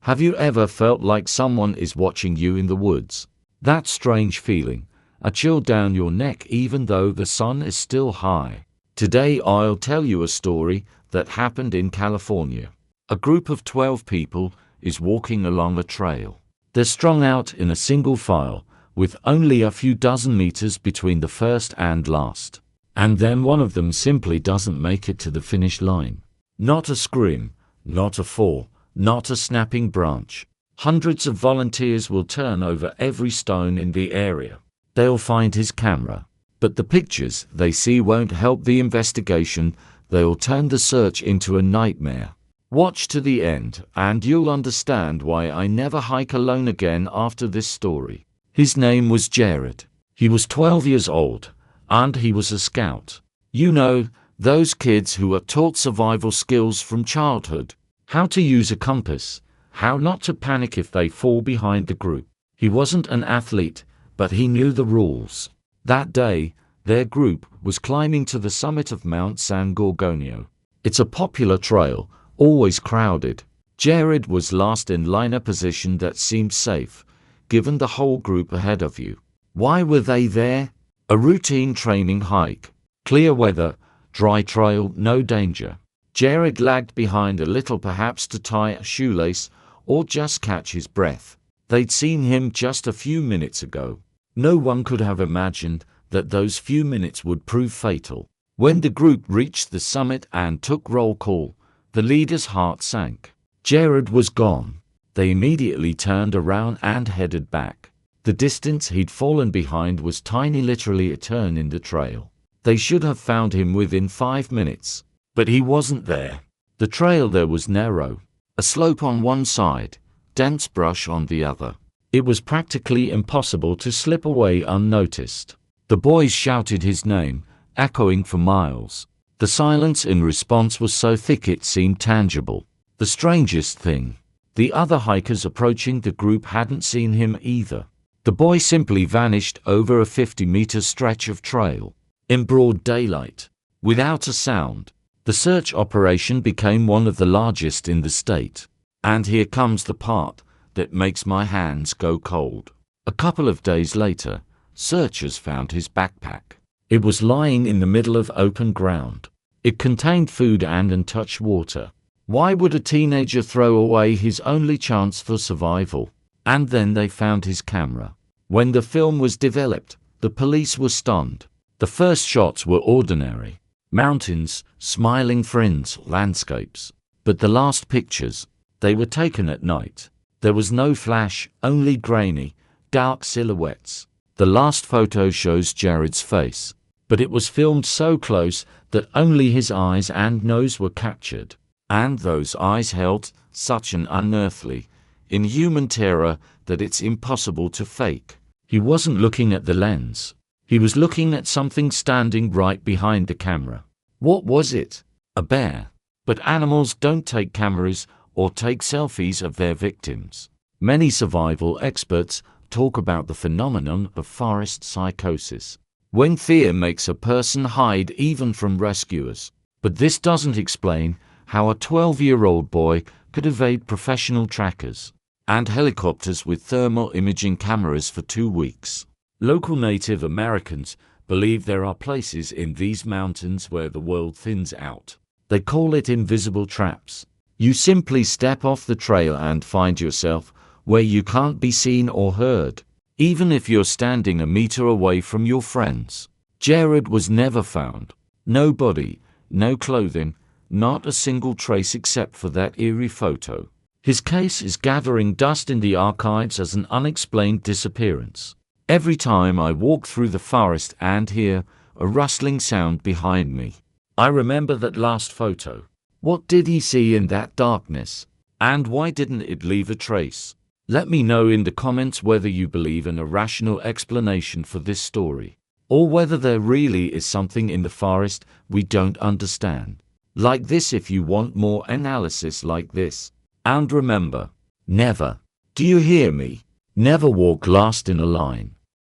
Have you ever felt like someone is watching you in the woods? That strange feeling, a chill down your neck even though the sun is still high. Today I'll tell you a story that happened in California. A group of 12 people is walking along a trail. They're strung out in a single file, with only a few dozen meters between the first and last. And then one of them simply doesn't make it to the finish line. Not a scream, not a fall, not a snapping branch. Hundreds of volunteers will turn over every stone in the area. They'll find his camera. But the pictures they see won't help the investigation. They'll turn the search into a nightmare. Watch to the end, and you'll understand why I never hike alone again after this story. His name was Jared. He was 12 years old, and he was a scout. You know, those kids who are taught survival skills from childhood. How to use a compass, how not to panic if they fall behind the group. He wasn't an athlete, but he knew the rules. That day, their group was climbing to the summit of Mount San Gorgonio. It's a popular trail, always crowded. Jared was last in line, a position that seemed safe, given the whole group ahead of you. Why were they there? A routine training hike. Clear weather, dry trail, no danger. Jared lagged behind a little, perhaps to tie a shoelace or just catch his breath. They'd seen him just a few minutes ago. No one could have imagined that those few minutes would prove fatal. When the group reached the summit and took roll call, the leader's heart sank. Jared was gone. They immediately turned around and headed back. The distance he'd fallen behind was tiny, literally a turn in the trail. They should have found him within 5 minutes. But he wasn't there. The trail there was narrow, a slope on one side, dense brush on the other. It was practically impossible to slip away unnoticed. The boys shouted his name, echoing for miles. The silence in response was so thick it seemed tangible. The strangest thing, the other hikers approaching the group hadn't seen him either. The boy simply vanished over a 50-meter stretch of trail, in broad daylight, without a sound. The search operation became one of the largest in the state. And here comes the part that makes my hands go cold. A couple of days later, searchers found his backpack. It was lying in the middle of open ground. It contained food and untouched water. Why would a teenager throw away his only chance for survival? And then they found his camera. When the film was developed, the police were stunned. The first shots were ordinary. Mountains, smiling friends, landscapes. But the last pictures, they were taken at night. There was no flash, only grainy, dark silhouettes. The last photo shows Jared's face, but it was filmed so close that only his eyes and nose were captured. And those eyes held such an unearthly, inhuman terror that it's impossible to fake. He wasn't looking at the lens. He was looking at something standing right behind the camera. What was it? A bear. But animals don't take cameras or take selfies of their victims. Many survival experts talk about the phenomenon of forest psychosis, when fear makes a person hide even from rescuers. But this doesn't explain how a 12-year-old boy could evade professional trackers and helicopters with thermal imaging cameras for 2 weeks. Local Native Americans believe there are places in these mountains where the world thins out. They call it invisible traps. You simply step off the trail and find yourself where you can't be seen or heard, even if you're standing a meter away from your friends. Jared was never found. No body, no clothing, not a single trace except for that eerie photo. His case is gathering dust in the archives as an unexplained disappearance. Every time I walk through the forest and hear a rustling sound behind me, I remember that last photo. What did he see in that darkness? And why didn't it leave a trace? Let me know in the comments whether you believe in a rational explanation for this story, or whether there really is something in the forest we don't understand. Like this if you want more analysis like this. And remember, never, do you hear me? Never walk last in a line.